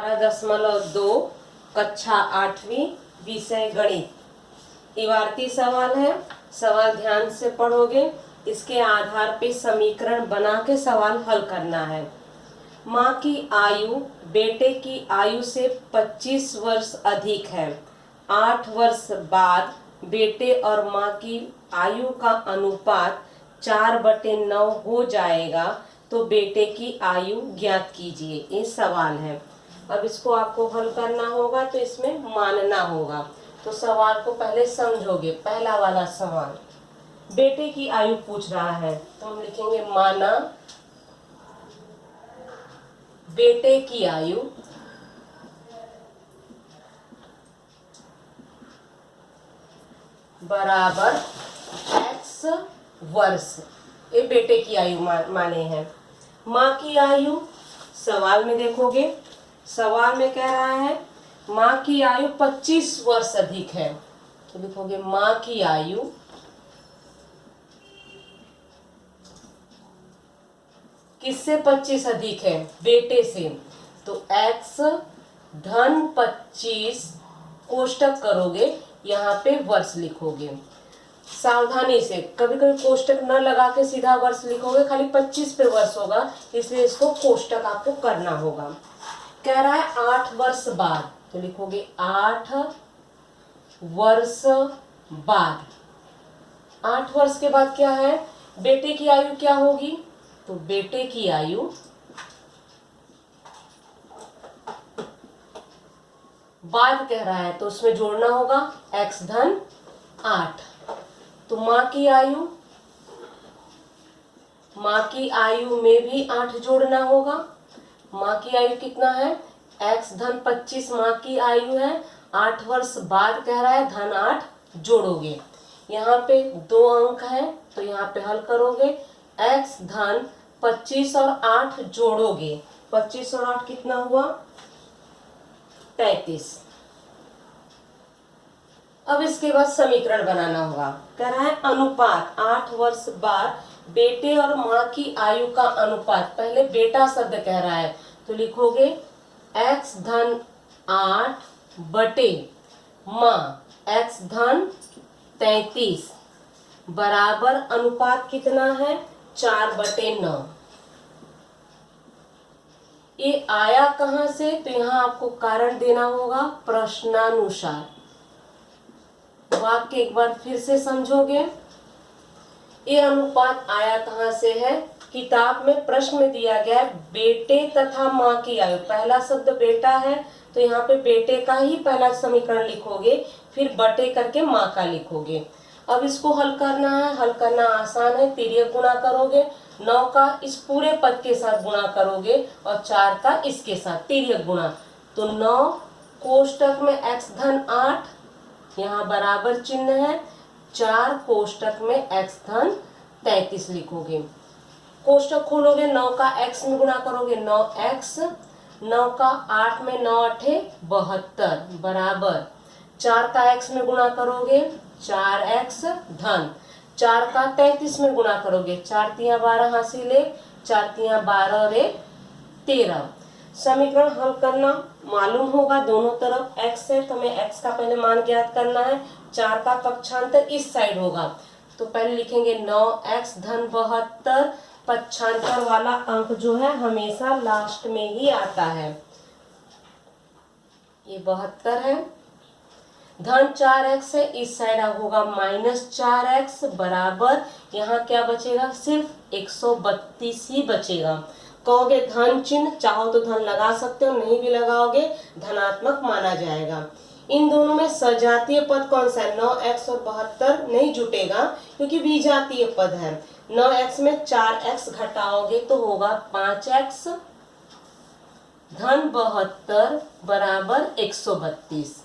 12.2 कक्षा 8वीं विषय गणित। इबारती सवाल है। सवाल ध्यान से पढ़ोगे। इसके आधार पे समीकरण बना के सवाल हल करना है। माँ की आयु बेटे की आयु से 25 वर्ष अधिक है। 8 वर्ष बाद बेटे और माँ की आयु का अनुपात 4/9 हो जाएगा, तो बेटे की आयु ज्ञात कीजिए। ये सवाल है। अब इसको आपको हल करना होगा, तो इसमें मानना होगा। तो सवाल को पहले समझोगे। पहला वाला सवाल बेटे की आयु पूछ रहा है, तो हम लिखेंगे माना बेटे की आयु बराबर x वर्ष। ये बेटे की आयु माने हैं। माँ की आयु सवाल में देखोगे, सवाल में कह रहा है माँ की आयु 25 वर्ष अधिक है, तो लिखोगे माँ की आयु किससे 25 अधिक है? बेटे से। तो x धन 25 कोष्टक करोगे, यहाँ पे वर्ष लिखोगे। सावधानी से, कभी कभी कोष्टक न लगा के सीधा वर्ष लिखोगे, खाली 25 पे वर्ष होगा, इसलिए इसको कोष्टक आपको करना होगा। कह रहा है 8 वर्ष बाद, तो लिखोगे 8 वर्ष बाद। 8 वर्ष के बाद क्या है? बेटे की आयु क्या होगी? तो बेटे की आयु बाद कह रहा है, तो उसमें जोड़ना होगा x धन 8। तो माँ की आयु में भी 8 जोड़ना होगा। माँ की आयु कितना है? x धन 25 माँ की आयु है। 8 वर्ष बाद कह रहा है, धन 8 जोड़ोगे। यहाँ पे 2 अंक है, तो यहाँ पे हल करोगे। x धन 25 और 8 जोड़ोगे, 25 और 8 कितना हुआ? 33। अब इसके बाद समीकरण बनाना होगा। कह रहा है अनुपात 8 वर्ष बाद बेटे और माँ की आयु का अनुपात। पहले बेटा शब्द कह रहा है, तो लिखोगे x धन 8 बटे माँ x धन 33 बराबर अनुपात कितना है? 4/9। ये आया कहाँ से? तो यहाँ आपको कारण देना होगा प्रश्नानुसार। वाक्य एक बार फिर से समझोगे। ये अनुपात आया कहाँ से है? किताब में प्रश्न में दिया गया है बेटे तथा माँ की आयु। पहला शब्द बेटा है, तो यहाँ पे बेटे का ही पहला समीकरण लिखोगे, फिर बटे करके माँ का लिखोगे। अब इसको हल करना है। हल करना आसान है। तिर्यक गुणा करोगे, 9 का इस पूरे पद के साथ गुणा करोगे और 4 का इसके साथ, तिर्यक गुणा। तो 9 कोष्टक में x धन 8, यहाँ बराबर चिन्ह है। 4 कोष्टक में x धन 33 लिखोगे। कोष्टक खोलोगे, 9 का x में गुणा करोगे, 9x, 9 का 8 में 9 8 72 बराबर 4 का x में गुणा करोगे, 4x धन 4 का 33 में गुणा करोगे, 4 तिया 12 हासिल 1, 4 तिया 12 और 1 13। समीकरण हल करना मालूम होगा। दोनों तरफ x है, तो हमें x का पहले मान ज्ञात करना है। 4 का पक्षांतर इस साइड होगा, तो पहले लिखेंगे 9x धन 72। पक्षांतर वाला अंक जो है हमेशा लास्ट में ही आता है। ये 72 है। धन 4x है, इस साइड होगा -4x बराबर, यहाँ क्या बचेगा? सिर्फ 132 ही बचेगा। कहोगे धन चिन्ह, चाहो तो धन लगा सकते हो, नहीं भी लगाओगे धनात्मक माना जाएगा। इन दोनों में सजातीय पद कौन सा है? 9x और 72 नहीं जुटेगा, क्योंकि विजातीय पद है। 9x में 4x घटाओगे तो होगा 5x धन 72 बराबर 132।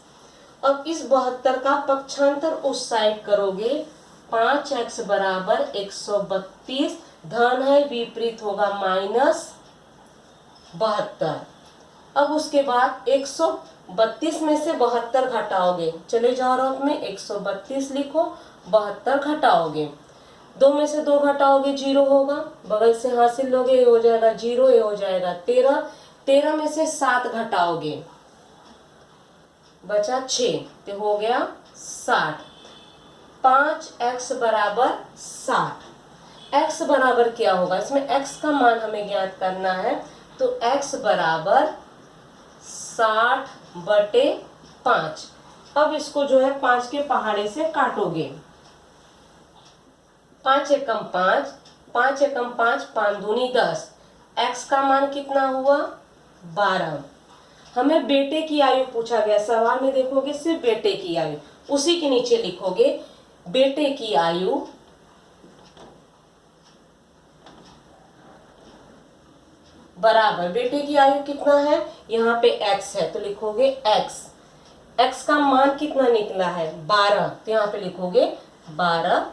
अब इस 72 का पक्षांतर उस साइड करोगे, 5x बराबर 132, धन है विपरीत होगा -72। अब उसके बाद 132 में से 72 घटाओगे, चले जाओ रफ में 132 लिखो, 72 घटाओगे, 2 में से 2 घटाओगे 0 होगा, बगल से हासिल लोगे, ये हो जाएगा 0, ये हो जाएगा 13, 13 में से 7 घटाओगे, बचा 6, तो हो गया 60। 5x बराबर 60। x बराबर क्या होगा, इसमें x का मान हमें ज्ञात करना है, तो x बराबर 60/5। अब इसको जो है 5 के पहाड़े से काटोगे। 5 एकम 5, 5 एकम 5, 5 दूनी 10। x का मान कितना हुआ, 12। हमें बेटे की आयु पूछा गया, सवाल में देखोगे सिर्फ बेटे की आयु, उसी के नीचे लिखोगे बेटे की आयु बराबर, बेटे की आयु कितना है, यहाँ पे x है तो लिखोगे x। x का मान कितना निकला है, 12, तो यहाँ पे लिखोगे 12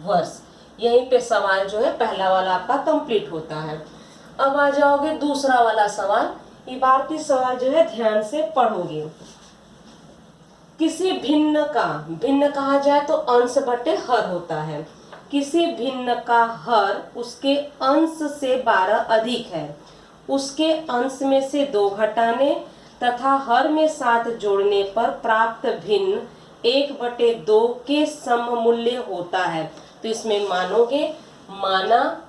वर्ष। यहीं पे सवाल जो है पहला वाला आपका कंप्लीट होता है। अब आ जाओगे दूसरा वाला सवाल। इबारती सवाल जो है ध्यान से पढ़ोगे। किसी भिन्न का, भिन्न कहा जाए तो अंश बटे हर होता है, किसी भिन्न का हर उसके अंश से 12 अधिक है, उसके अंश में से 2 घटाने तथा हर में 7 जोड़ने पर प्राप्त भिन्न 1/2 के सममूल्य होता है। तो इसमें मानोगे, माना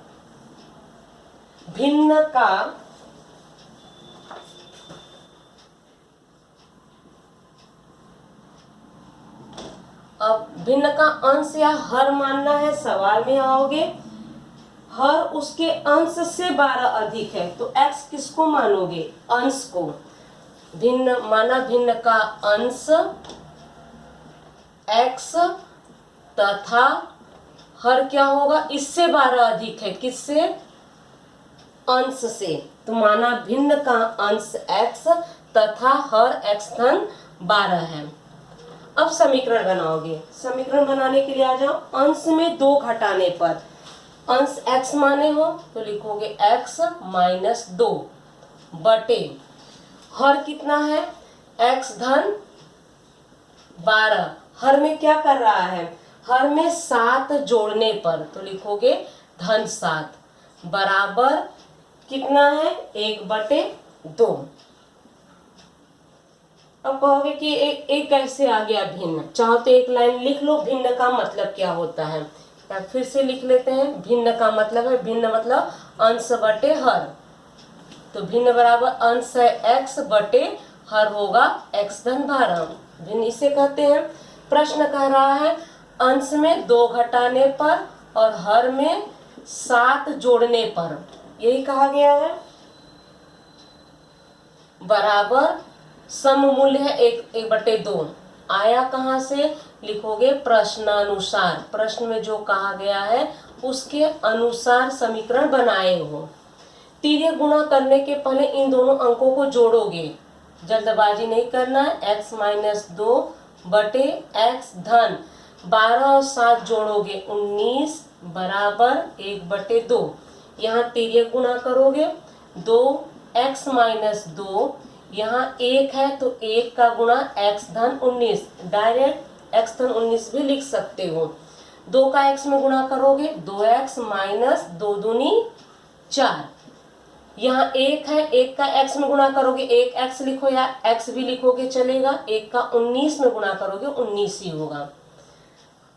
भिन्न का अब भिन्न का अंश या हर मानना है, सवाल में आओगे हर उसके अंश से 12 अधिक है, तो x किसको मानोगे, अंश को। भिन्न माना भिन्न का अंश x तथा हर क्या होगा, इससे 12 अधिक है, किससे, अंश से। तो माना भिन्न का अंश x तथा हर x धन 12 है। अब समीकरण बनाओगे। समीकरण बनाने के लिए आ जाओ, अंश में 2 घटाने पर, अंश x माने हो तो लिखोगे x माइनस 2 बटे हर कितना है, x धन 12। हर में क्या कर रहा है, हर में 7 जोड़ने पर, तो लिखोगे धन 7 बराबर कितना है, 1/2। अब कहोगे कि एक कैसे आ गया भिन्न, चाहो तो एक लाइन लिख लो भिन्न का मतलब क्या होता है, या फिर से लिख लेते हैं। भिन्न का मतलब है, भिन्न मतलब अंश बटे हर, तो भिन्न बराबर अंश है x बटे हर होगा x धन 12। भिन्न इसे कहते हैं। प्रश्न कह रहा है अंश में 2 घटाने पर और हर में 7 जोड़ने पर, यही कहा गया है, बराबर सममूल्य है 1/2। आया कहाँ से, लिखोगे प्रश्नानुसार, प्रश्न में जो कहा गया है उसके अनुसार समीकरण बनाए हो। तिर्यक गुणा करने के पहले इन दोनों अंकों को जोड़ोगे, जल्दबाजी नहीं करना है। x माइनस 2 बटे x धन 12 और 7 जोड़ोगे 19 बराबर 1/2। यहाँ तिर्यक गुणा करोगे, 2x माइनस 2, यहाँ 1 है तो 1 का गुणा x धन 19, डायरेक्ट x धन 19 भी लिख सकते हो। 2 का x में गुणा करोगे 2x माइनस 2 दूनी 4। यहाँ 1 है, 1 का x में गुणा करोगे 1x लिखो या x भी लिखोगे चलेगा। 1 का 19 में गुणा करोगे 19 ही होगा।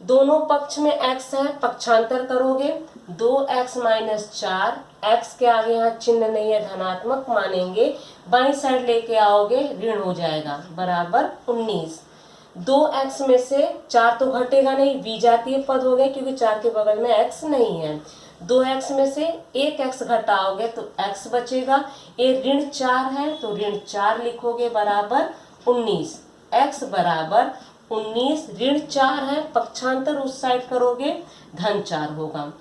दोनों पक्ष में x है, पक्षांतर करोगे 2x माइनस 4, x के आगे यहाँ चिन्ह नहीं है, धनात्मक मानेंगे, बाईं साइड लेके आओगे ऋण हो जाएगा, बराबर 19। 2x में से 4 तो घटेगा नहीं, विजातीय पद हो गए क्योंकि 4 के बगल में x नहीं है। 2x में से 1x घटाओगे तो x बचेगा, ये ऋण 4 है तो ऋण 4 लिखोगे बराबर 19। x बराबर 19 ऋण 4 है, पक्षांतर उस साइड करोगे धन 4 होगा।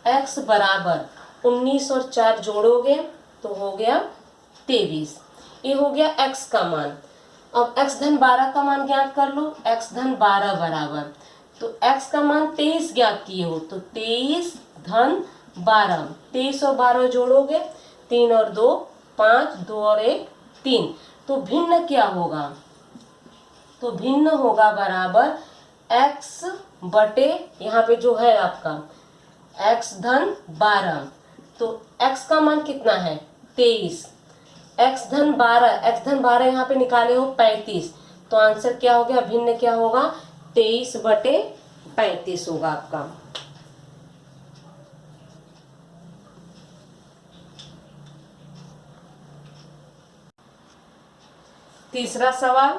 x बराबर 19 और 4 जोड़ोगे तो हो गया 23। ये हो गया x का मान। अब x धन 12 का मान ज्ञात कर लो। x धन 12 बराबर, तो x का मान 23 ज्ञात किए हो तो 23 धन 12, 23 और 12 जोड़ोगे 3 और 2 5, 2 और 1 3, तो भिन्न क्या होगा, तो भिन्न होगा बराबर x बटे यहाँ पे जो है आपका x धन 12, तो x का मान कितना है 23, x धन 12 यहाँ पे निकाले हो 35, तो आंसर क्या हो गया, भिन्न क्या होगा, 23/35 होगा आपका। तीसरा सवाल,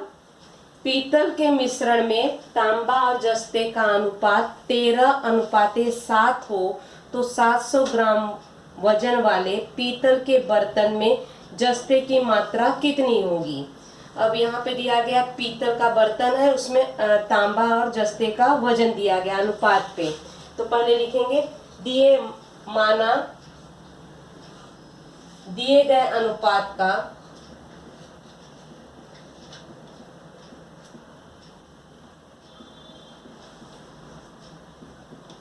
पीतल के मिश्रण में तांबा और जस्ते का अनुपात 13:7 हो तो 700 ग्राम वजन वाले पीतल के बर्तन में जस्ते की मात्रा कितनी होगी। अब यहाँ पे दिया गया पीतल का बर्तन है, उसमें तांबा और जस्ते का वजन दिया गया अनुपात पे। तो पहले लिखेंगे दिए गए अनुपात का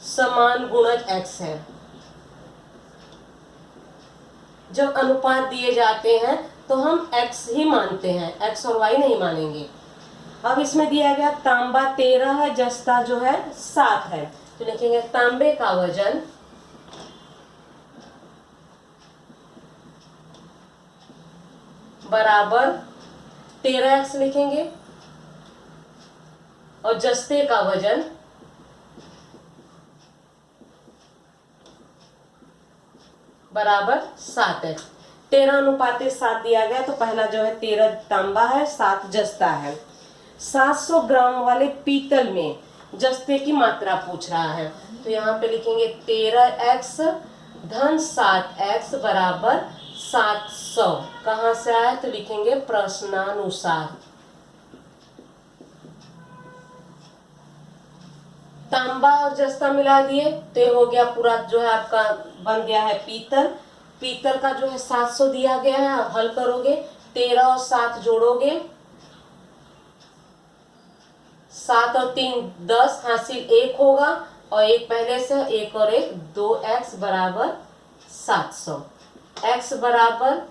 समान गुणज x है। जब अनुपात दिए जाते हैं तो हम x ही मानते हैं, x और y नहीं मानेंगे। अब इसमें दिया गया तांबा 13 है, जस्ता जो है 7 है, तो लिखेंगे तांबे का वजन बराबर 13x लिखेंगे और जस्ते का वजन बराबर 7x। 13:7 दिया गया, तो पहला जो है 13 तांबा है, 7 जस्ता है। 700 ग्राम वाले पीतल में जस्ते की मात्रा पूछ रहा है, तो यहाँ पे लिखेंगे 13x धन 7x बराबर 700। कहाँ से आया, तो लिखेंगे प्रश्नानुसार। तांबा और जस्ता मिला दिए तो ये हो गया पूरा जो है आपका बन गया है पीतल। पीतल का जो है 700 दिया गया है, आप हल करोगे 13 और 7 जोड़ोगे, 7 और 3 10, हासिल 1 होगा और 1 पहले से, 1 और 1 2x बराबर 700। x बराबर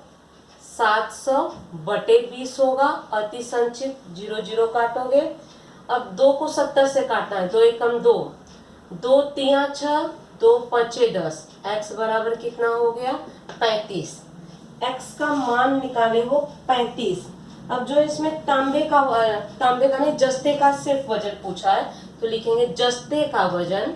700 बटे 20 होगा, अति संचित 0 0 काटोगे। अब 2 को 70 से काटना है, 2 एकम 2, 2 तिया 6, 2 पचे 10, x बराबर कितना हो गया 35। x का मान निकाले हो 35। अब जो इसमें तांबे का नहीं जस्ते का सिर्फ वजन पूछा है, तो लिखेंगे जस्ते का वजन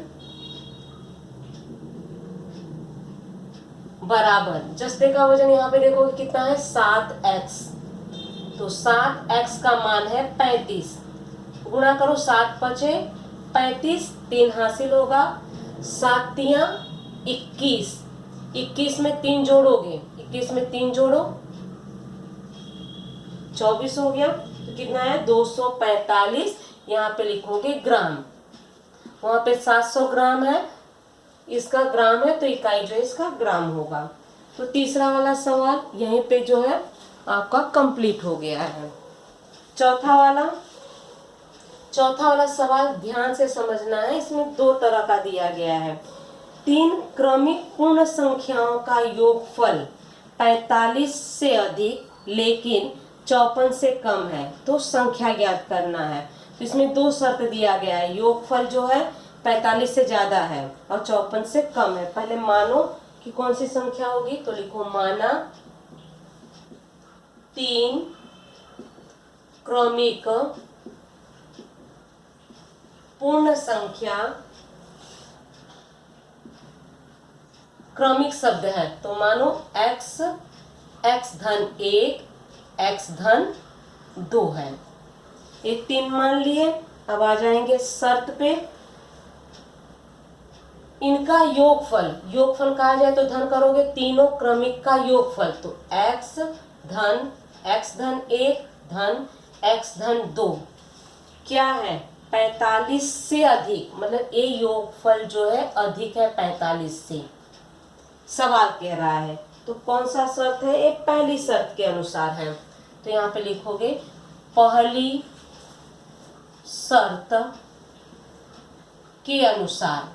बराबर, जस्ते का वजन यहाँ पे देखोगे कितना है 7x, तो 7x का मान है 35। गुणा करो, 7 पचे 35, 3 हासिल होगा, 7 तिया 21, 21 में 3 जोड़ोगे, 21 में 3 जोड़ो 24 हो गया, तो कितना है 245। यहाँ पे लिखोगे ग्राम, वहां पे 700 ग्राम है, इसका ग्राम है, तो इकाई जो है इसका ग्राम होगा। तो तीसरा वाला सवाल यहीं पे जो है आपका कंप्लीट हो गया है। चौथा वाला सवाल ध्यान से समझना है, इसमें 2 तरह का दिया गया है। 3 क्रमिक पूर्ण संख्याओं का योगफल 45 से अधिक लेकिन 54 से कम है, तो संख्या ज्ञात करना है। तो इसमें 2 शर्त दिया गया है, योगफल जो है 45 से ज्यादा है और 54 से कम है। पहले मानो कि कौन सी संख्या होगी, तो लिखो माना 3 क्रमिक पूर्ण संख्या, क्रमिक शब्द है, तो मानो x धन 1 x धन 2 है। ये 3 मान लिए। अब आ जाएंगे शर्त पे, इनका योगफल कहा जाए तो धन करोगे, तीनों क्रमिक का योगफल, तो x धन 1 धन x धन 2 क्या है 45 से अधिक, मतलब ये योगफल जो है अधिक है 45 से, सवाल कह रहा है। तो कौन सा शर्त है, ये पहली शर्त के अनुसार है। तो यहाँ पे लिखोगे पहली शर्त के अनुसार।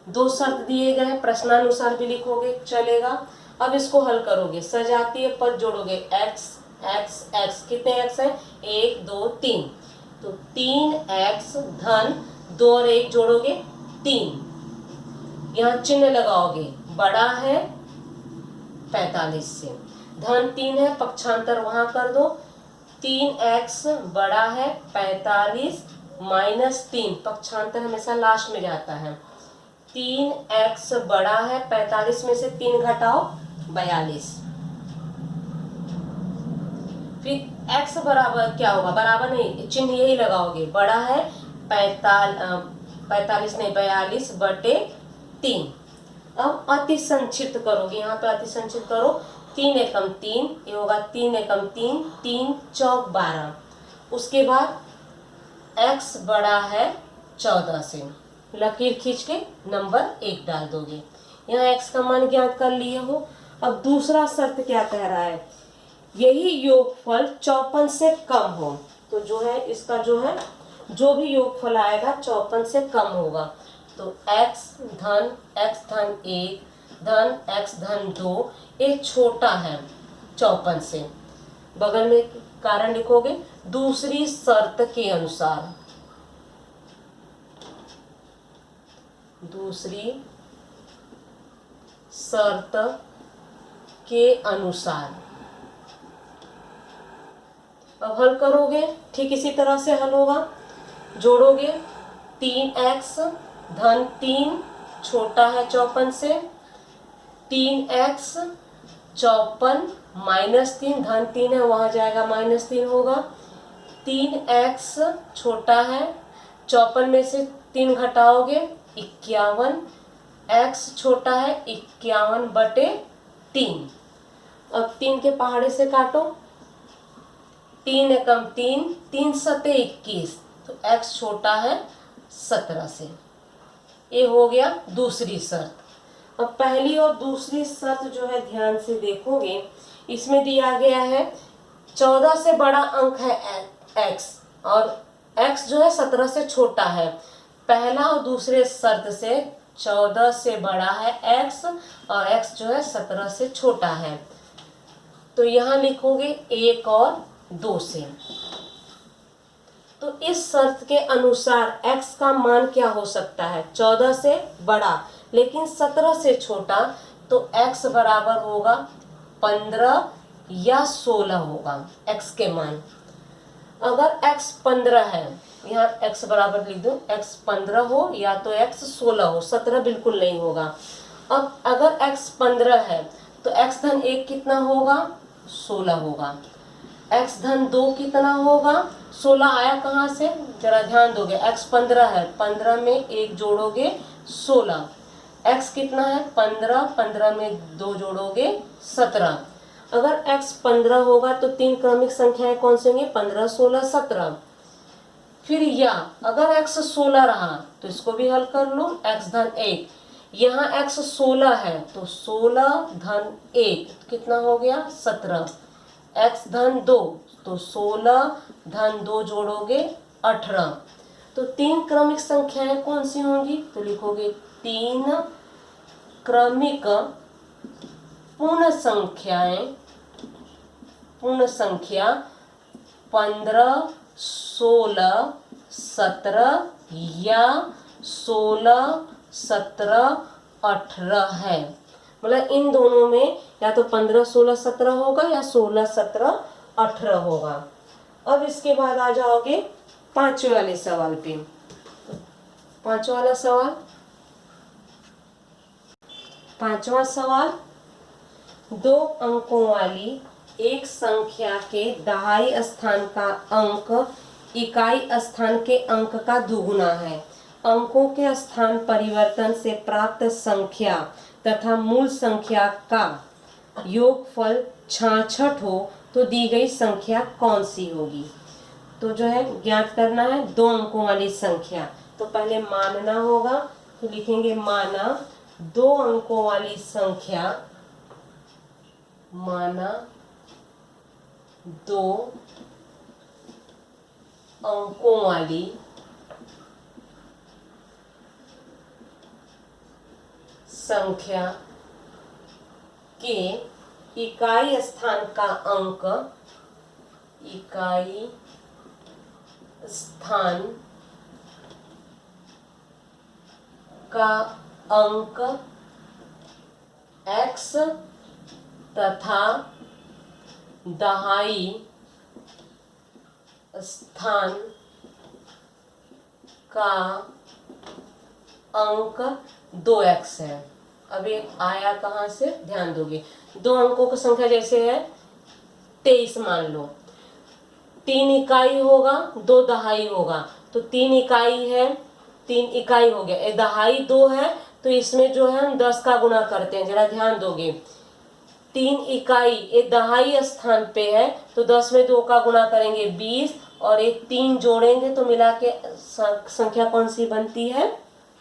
2 शर्त दिए गए, प्रश्नानुसार भी लिखोगे चलेगा। अब इसको हल करोगे, सजातीय पद जोड़ोगे, x कितने x है 1 2 3, तो 3x धन 2 और 1 जोड़ोगे 3, यहाँ चिन्ह लगाओगे, बड़ा है 45 से। धन 3 है, पक्षांतर वहां कर दो। 3x बड़ा है 45 माइनस 3, पक्षांतर हमेशा लास्ट में जाता है। 3x बड़ा है 45 में से 3 घटाओ 42। फिर x बराबर क्या होगा, बराबर नहीं, चिन्ह यही लगाओगे, बड़ा है 45 नहीं 42 बटे 3। अब अति संक्षिप्त करोगे, यहाँ पे अति संक्षिप्त करो। 3 एकम 3, ये होगा 3 एकम 3, 3 चौक 12। उसके बाद x बड़ा है 14 से, लकीर खींच के नंबर 1 डाल दोगे। यहाँ x का मान ज्ञात कर लिए हो। अब दूसरा शर्त क्या कह रहा है, यही योगफल 54 से कम हो। तो जो है इसका जो है जो भी योगफल आएगा 54 से कम होगा। तो x धन 1 धन x धन 2 ये छोटा है 54 से। बगल में कारण लिखोगे, दूसरी शर्त के अनुसार, दूसरी शर्त के अनुसार। अब हल करोगे, ठीक इसी तरह से हल होगा। जोड़ोगे 3x धन 3 छोटा है 54 से, 3x 54 माइनस 3 धन 3 है वहां जाएगा माइनस 3 होगा। 3x छोटा है 54 में से 3 घटाओगे 51, x छोटा है 51 बटे 3। अब 3 के पहाड़े से काटो, 3 एकम 3, 3 सते 21, तो x छोटा है 17 से। ये हो गया दूसरी शर्त। अब पहली और दूसरी शर्त जो है ध्यान से देखोगे, इसमें दिया गया है 14 से बड़ा अंक है x और x जो है 17 से छोटा है। पहला और दूसरे शर्त से 14 से बड़ा है x और x जो है 17 से छोटा है। तो यहाँ लिखोगे 1 और 2 से। तो इस शर्त के अनुसार x का मान क्या हो सकता है, 14 से बड़ा लेकिन 17 से छोटा, तो x बराबर होगा 15 या 16 होगा x के मान। अगर x 15 है, यहाँ x बराबर लिख दो, x 15 हो या तो x 16 हो, 17 बिल्कुल नहीं होगा। अब अगर x 15 है तो x धन 1 कितना होगा, 16 होगा। x धन 2 कितना होगा, 16 आया कहाँ से, जरा ध्यान दोगे। x 15 है, 15 में 1 जोड़ोगे 16। x कितना है 15, 15 में 2 जोड़ोगे 17। अगर x 15 होगा तो 3 क्रमिक संख्याएं कौन सी होंगी, 15, 16, 17। फिर या अगर x 16 रहा तो इसको भी हल कर लो, x धन 1, यहाँ x 16 है तो 16 धन 1 कितना हो गया 17। x धन 2 तो 16 धन 2 जोड़ोगे 18। तो 3 क्रमिक संख्याएं कौन सी होंगी, तो लिखोगे 3 क्रमिक पूर्ण संख्या 15, 16, 17 या 16, 17, 18 है। मतलब इन दोनों में या तो 15, 16, 17 होगा या 16, 17, 18 होगा। अब इसके बाद आ जाओगे 5वें वाले सवाल पे। 5वां वाला सवाल, 5वां सवाल, 2 अंकों वाली एक संख्या के दहाई स्थान का अंक इकाई स्थान के अंक का दुगुना है। अंकों के स्थान परिवर्तन से प्राप्त संख्या तथा मूल संख्या का योगफल 66 हो तो दी गई संख्या कौन सी होगी। तो जो है ज्ञात करना है 2 अंकों वाली संख्या। तो पहले मानना होगा, तो लिखेंगे माना 2 अंकों वाली संख्या, माना 2 अंकों वाली संख्या के इकाई स्थान का अंक, इकाई स्थान का अंक x तथा दहाई स्थान का अंक 2x है। अब ये आया कहाँ से, ध्यान दोगे, दो अंकों की संख्या जैसे है 23 मान लो, 3 इकाई होगा 2 दहाई होगा, तो 3 इकाई है 3 इकाई हो गया, दहाई 2 है तो इसमें जो है हम 10 का गुणा करते हैं, जरा ध्यान दोगे, 3 इकाई एक दहाई स्थान पे है तो 10 में 2 का गुणा करेंगे 20 और एक 3 जोड़ेंगे तो मिला के संख्या कौन सी बनती है,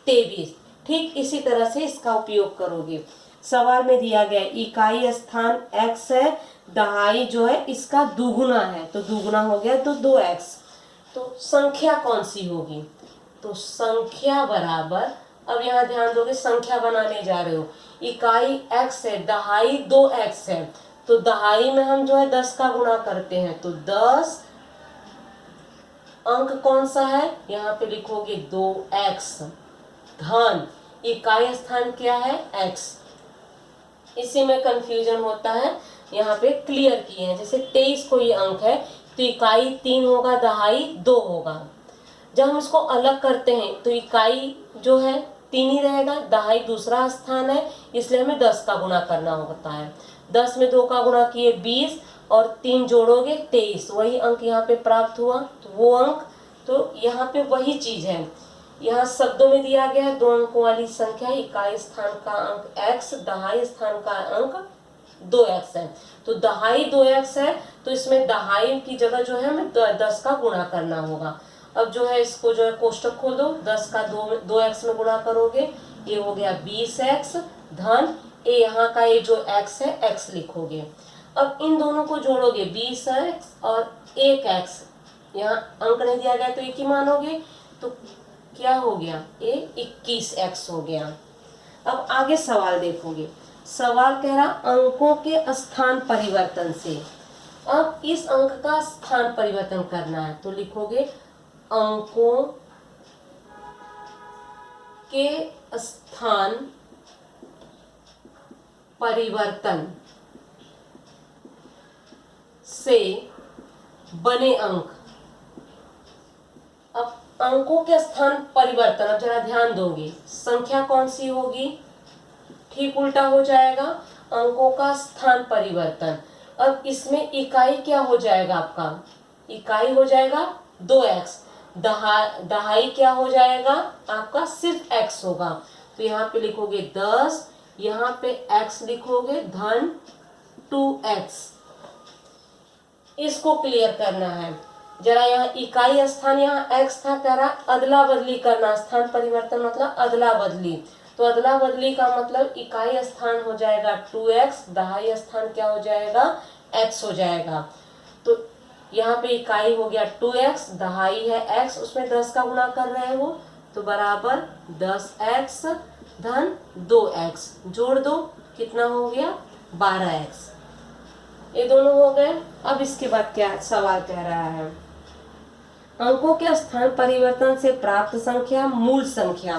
23। ठीक इसी तरह से इसका उपयोग करोगे। सवाल में दिया गया इकाई स्थान x है, दहाई जो है इसका दुगुना है तो दुगुना हो गया तो 2x, तो संख्या कौन सी होगी, तो संख्या बराबर, अब यहाँ ध्यान दोगे संख्या बनाने जा रहे हो, इकाई x है दहाई 2x है तो दहाई में हम जो है 10 का गुणा करते हैं तो 10, अंक कौन सा है, यहाँ पे लिखोगे 2x, धन इकाई स्थान क्या है x, इसी में कंफ्यूजन होता है, यहाँ पे क्लियर किए हैं। जैसे 23 को ये अंक है तो इकाई 3 होगा दहाई 2 होगा, जब हम इसको अलग करते हैं तो इकाई जो है 3 ही रहेगा, दहाई दूसरा स्थान है इसलिए हमें 10 का गुणा करना होता है, 10 में 2 का गुणा किए 20 और 3 जोड़ोगे 23, वही अंक यहाँ पे प्राप्त हुआ, तो वो अंक, तो यहाँ पे वही चीज है, यहाँ शब्दों में दिया गया है 2 अंकों वाली संख्या, इकाई स्थान का अंक x, दहाई स्थान का अंक 2x है, तो दहाई 2x है तो इसमें दहाई की जगह जो है हमें 10 का गुणा करना होगा। अब जो है इसको जो है कोष्टक खोल दो, 10 का 2x में गुणा करोगे, ये हो गया 20x, धन ए यहाँ का ये जो x है x लिखोगे। अब इन दोनों को जोड़ोगे 20x और 1x, यहाँ अंक नहीं दिया गया तो एक ही मानोगे, तो क्या हो गया, ये 21x हो गया। अब आगे सवाल देखोगे, सवाल कह रहा अंकों के स्थान परिवर्तन से, अब इस अंक का स्थान परिवर्तन करना है तो लिखोगे अंकों के स्थान परिवर्तन से बने अंक। अब अंकों के स्थान परिवर्तन, अब जरा ध्यान दोगे, संख्या कौन सी होगी, ठीक उल्टा हो जाएगा, अंकों का स्थान परिवर्तन। अब इसमें इकाई क्या हो जाएगा आपका, इकाई हो जाएगा 2x, दहाई क्या हो जाएगा आपका सिर्फ x होगा, तो यहाँ पे लिखोगे 10, यहाँ पे x लिखोगे धन 2x। इसको क्लियर करना है, जरा यहाँ इकाई स्थान यहाँ x था, कह रहा अदला बदली करना, स्थान परिवर्तन मतलब अदला बदली, तो अदला बदली का मतलब इकाई स्थान हो जाएगा 2x, दहाई स्थान क्या हो जाएगा x हो जाएगा, तो यहाँ पे इकाई हो गया 2x, दहाई है x, उसमें 10 का गुणा कर रहे हो तो बराबर 10x धन 2x, जोड़ दो कितना हो गया 12x, ये दोनों हो गए। अब इसके बाद क्या सवाल कह रहा है, अंकों के स्थान परिवर्तन से प्राप्त संख्या मूल संख्या,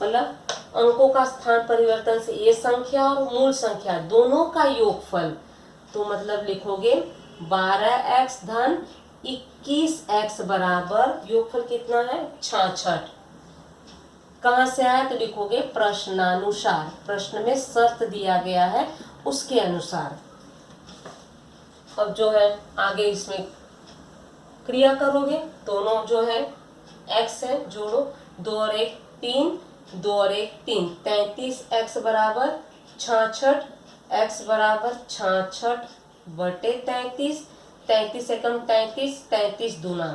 मतलब अंकों का स्थान परिवर्तन से ये संख्या और मूल संख्या दोनों का योगफल, तो मतलब लिखोगे 12x धन 21x बराबर योगफल कितना है 66। कहाँ से आया तो लिखोगे प्रश्नानुसार, प्रश्न में शर्त दिया गया है उसके अनुसार। अब जो है आगे इसमें क्रिया करोगे, दोनों जो है x है जोड़ो, 2 और 1 3, 2 और 1 3, 33x बराबर 66, x बराबर 66 बटे 33, 33 एकम 33, 33 दूना,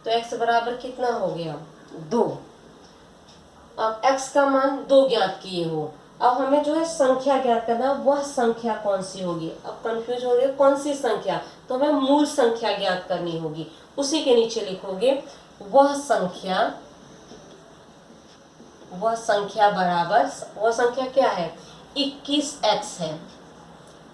तो x बराबर कितना हो गया 2। अब x का मान 2 ज्ञात किए हो, अब हमें जो है संख्या ज्ञात करना, वह संख्या कौन सी होगी, अब कंफ्यूज हो गए कौन सी संख्या, तो हमें मूल संख्या ज्ञात करनी होगी, उसी के नीचे लिखोगे वह संख्या बराबर, वह संख्या क्या है 21x है,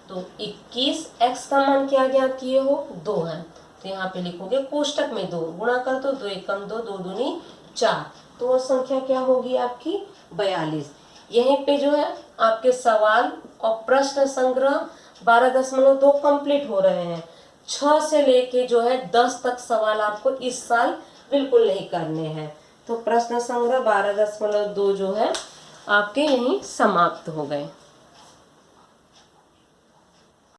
तो 21x का मान क्या ज्ञात किए हो 2 है, तो यहाँ पे लिखोगे कोष्टक में 2 गुणा कर दो, 2 एकम 2, 2 दूनी 4, तो वह संख्या क्या होगी आपकी 42। यहीं पे जो है आपके सवाल और प्रश्न संग्रह 12.2 कंप्लीट हो रहे हैं। 6 से लेके जो है 10 तक सवाल आपको इस साल बिल्कुल नहीं करने हैं। तो प्रश्न संग्रह 12.2 जो है आपके यहीं समाप्त हो गए।